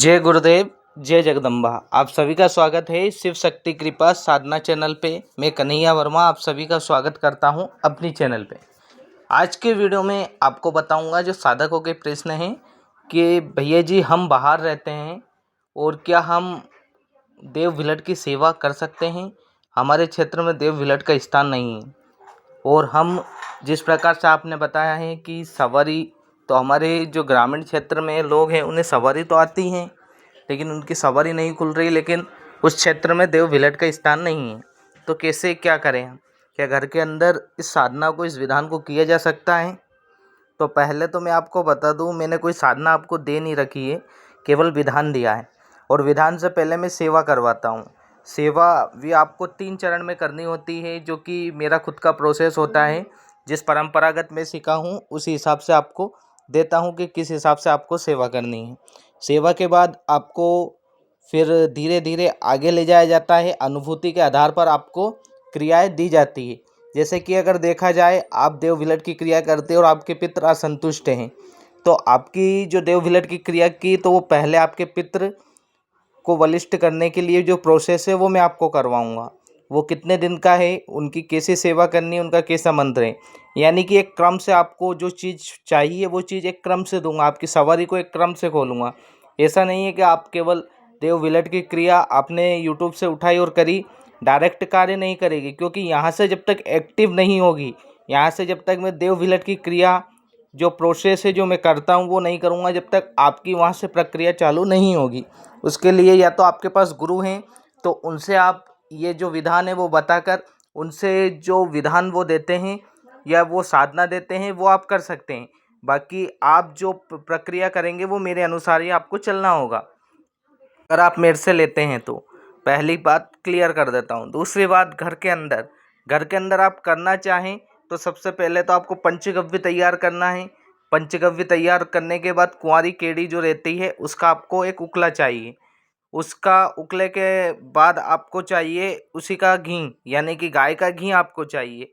जय गुरुदेव, जय जगदम्बा। आप सभी का स्वागत है शिव शक्ति कृपा साधना चैनल पे। मैं कन्हैया वर्मा आप सभी का स्वागत करता हूं अपनी चैनल पे। आज के वीडियो में आपको बताऊंगा जो साधकों के प्रश्न हैं कि भैया जी हम बाहर रहते हैं और क्या हम देव विलट की सेवा कर सकते हैं। हमारे क्षेत्र में देव विलट का स्थान नहीं है और हम जिस प्रकार से आपने बताया है कि सवारी, तो हमारे जो ग्रामीण क्षेत्र में लोग हैं उन्हें सवारी तो आती हैं लेकिन उनकी सवारी नहीं खुल रही, लेकिन उस क्षेत्र में देव विलट का स्थान नहीं है। तो कैसे क्या करें हम? क्या घर के अंदर इस साधना को, इस विधान को किया जा सकता है? तो पहले तो मैं आपको बता दूं, मैंने कोई साधना आपको दे नहीं रखी है, केवल विधान दिया है। और विधान से पहले मैं सेवा करवाता हूँ। सेवा भी आपको 3 चरण में करनी होती है, जो कि मेरा खुद का प्रोसेस होता है। जिस परंपरागत मैं सीखा हूँ उसी हिसाब से आपको देता हूँ कि किस हिसाब से आपको सेवा करनी है। सेवा के बाद आपको फिर धीरे धीरे आगे ले जाया जाता है। अनुभूति के आधार पर आपको क्रियाएं दी जाती है। जैसे कि अगर देखा जाए, आप देव विलट की क्रिया करते और आपके पितृ असंतुष्ट हैं, तो आपकी जो देव विलट की क्रिया की, तो वो पहले आपके पितृ को बलिष्ठ करने के लिए जो प्रोसेस है वो मैं आपको करवाऊंगा। वो कितने दिन का है, उनकी कैसे सेवा करनी है, उनका कैसा मंत्र है, यानी कि एक क्रम से आपको जो चीज़ चाहिए वो चीज़ एक क्रम से दूंगा। आपकी सवारी को एक क्रम से खोलूँगा। ऐसा नहीं है कि आप केवल देव विलट की क्रिया आपने यूट्यूब से उठाई और करी, डायरेक्ट कार्य नहीं करेगी। क्योंकि यहाँ से जब तक एक्टिव नहीं होगी, यहाँ से जब तक मैं देव विलट की क्रिया जो प्रोसेस है जो मैं करता हूँ वो नहीं करूँगा, जब तक आपकी वहाँ से प्रक्रिया चालू नहीं होगी। उसके लिए या तो आपके पास गुरु हैं, तो उनसे आप ये जो विधान है वो बताकर, उनसे जो विधान वो देते हैं या वो साधना देते हैं वो आप कर सकते हैं। बाकी आप जो प्रक्रिया करेंगे वो मेरे अनुसार ही आपको चलना होगा, अगर आप मेरे से लेते हैं तो। पहली बात क्लियर कर देता हूँ। दूसरी बात, घर के अंदर आप करना चाहें तो सबसे पहले तो आपको पंचगव्य तैयार करना है। पंचगव्य तैयार करने के बाद कुंवारी केड़ी जो रहती है उसका आपको एक उकला चाहिए। उसका उकले के बाद आपको चाहिए उसी का घी, यानी कि गाय का घी आपको चाहिए।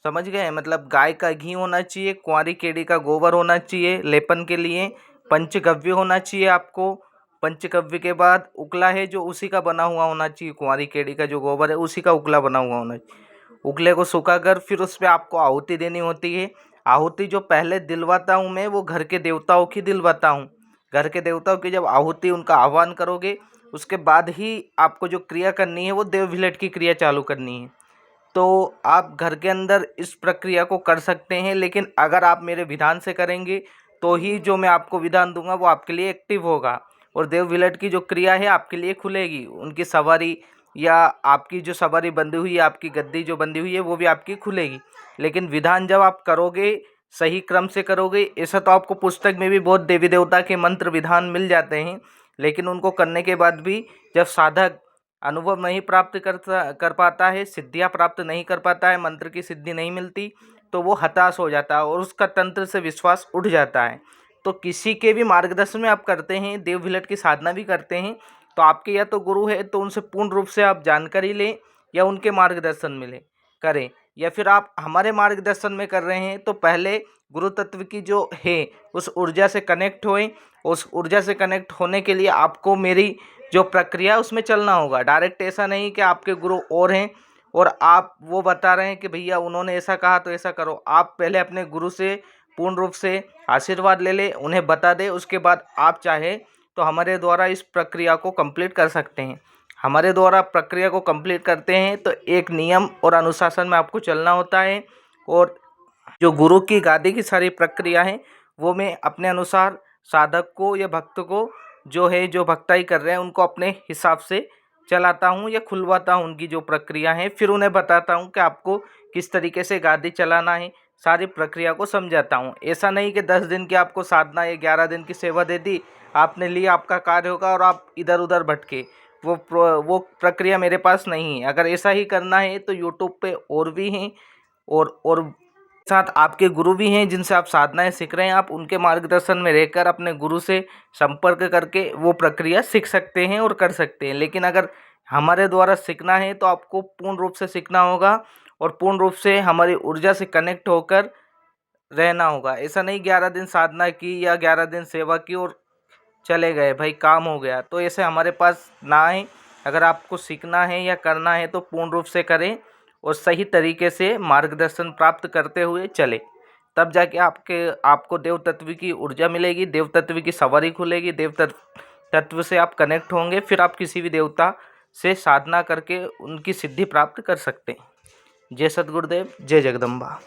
समझ गए? मतलब गाय का घी होना चाहिए, कुंवारी केड़ी का गोबर होना चाहिए लेपन के लिए, पंचगव्य होना चाहिए आपको। पंचगव्य के बाद उकला है जो उसी का बना हुआ होना चाहिए, कुंवारी केड़ी का जो गोबर है उसी का उकला बना हुआ होना चाहिए। उकले को सुखाकर फिर उस पर आपको आहुति देनी होती है। आहुति जो पहले दिलवाता हूँ मैं, वो घर के देवताओं की दिलवाता हूँ। घर के देवताओं की जब आहुति, उनका आह्वान करोगे, उसके बाद ही आपको जो क्रिया करनी है वो देव विलट की क्रिया चालू करनी है। तो आप घर के अंदर इस प्रक्रिया को कर सकते हैं, लेकिन अगर आप मेरे विधान से करेंगे तो ही जो मैं आपको विधान दूंगा वो आपके लिए एक्टिव होगा और देव विलट की जो क्रिया है आपके लिए खुलेगी। उनकी सवारी या आपकी जो सवारी बंधी हुई है, आपकी गद्दी जो बंधी हुई है वो भी आपकी खुलेगी। लेकिन विधान जब आप करोगे, सही क्रम से करोगे, ऐसा तो आपको पुस्तक में भी बहुत देवी देवता के मंत्र विधान मिल जाते हैं, लेकिन उनको करने के बाद भी जब साधक अनुभव नहीं प्राप्त कर पाता है, सिद्धियां प्राप्त नहीं कर पाता है, मंत्र की सिद्धि नहीं मिलती, तो वो हताश हो जाता है और उसका तंत्र से विश्वास उठ जाता है। तो किसी के भी मार्गदर्शन में आप करते हैं, देव विलट की साधना भी करते हैं, तो आपके या तो गुरु है तो उनसे पूर्ण रूप से आप जानकारी लें या उनके मार्गदर्शन में करें, या फिर आप हमारे मार्गदर्शन में कर रहे हैं तो पहले गुरु तत्व की जो है उस ऊर्जा से कनेक्ट होएं। उस ऊर्जा से कनेक्ट होने के लिए आपको मेरी जो प्रक्रिया है उसमें चलना होगा। डायरेक्ट ऐसा नहीं कि आपके गुरु और हैं और आप वो बता रहे हैं कि भैया उन्होंने ऐसा कहा तो ऐसा करो। आप पहले अपने गुरु से पूर्ण रूप से आशीर्वाद ले लें, उन्हें बता दें, उसके बाद आप चाहे तो हमारे द्वारा इस प्रक्रिया को कंप्लीट कर सकते हैं। हमारे द्वारा प्रक्रिया को कंप्लीट करते हैं तो एक नियम और अनुशासन में आपको चलना होता है, और जो गुरु की गादी की सारी प्रक्रिया है वो मैं अपने अनुसार साधक को या भक्त को जो है, जो भक्ताई कर रहे हैं उनको अपने हिसाब से चलाता हूँ या खुलवाता हूँ। उनकी जो प्रक्रिया है फिर उन्हें बताता हूँ कि आपको किस तरीके से गादी चलाना है, सारी प्रक्रिया को समझाता हूँ। ऐसा नहीं कि 10 दिन की आपको साधना या 11 दिन की सेवा दे दी, आपने लिया, आपका कार्य होगा और आप इधर उधर भटके। वो प्रक्रिया मेरे पास नहीं है। अगर ऐसा ही करना है तो यूट्यूब पे और भी हैं और साथ आपके गुरु भी हैं जिनसे आप साधनाएं सीख रहे हैं। आप उनके मार्गदर्शन में रहकर अपने गुरु से संपर्क करके वो प्रक्रिया सीख सकते हैं और कर सकते हैं। लेकिन अगर हमारे द्वारा सीखना है तो आपको पूर्ण रूप से सीखना होगा और पूर्ण रूप से हमारी ऊर्जा से कनेक्ट होकर रहना होगा। ऐसा नहीं 11 दिन साधना की या 11 दिन सेवा की और चले गए भाई, काम हो गया, तो ऐसे हमारे पास ना आए। अगर आपको सीखना है या करना है तो पूर्ण रूप से करें और सही तरीके से मार्गदर्शन प्राप्त करते हुए चले, तब जाके आपको देव तत्व की ऊर्जा मिलेगी, देव तत्व की सवारी खुलेगी, तत्व से आप कनेक्ट होंगे, फिर आप किसी भी देवता से साधना करके उनकी सिद्धि प्राप्त कर सकते हैं। जय सद्गुरुदेव, जय जगदम्बा।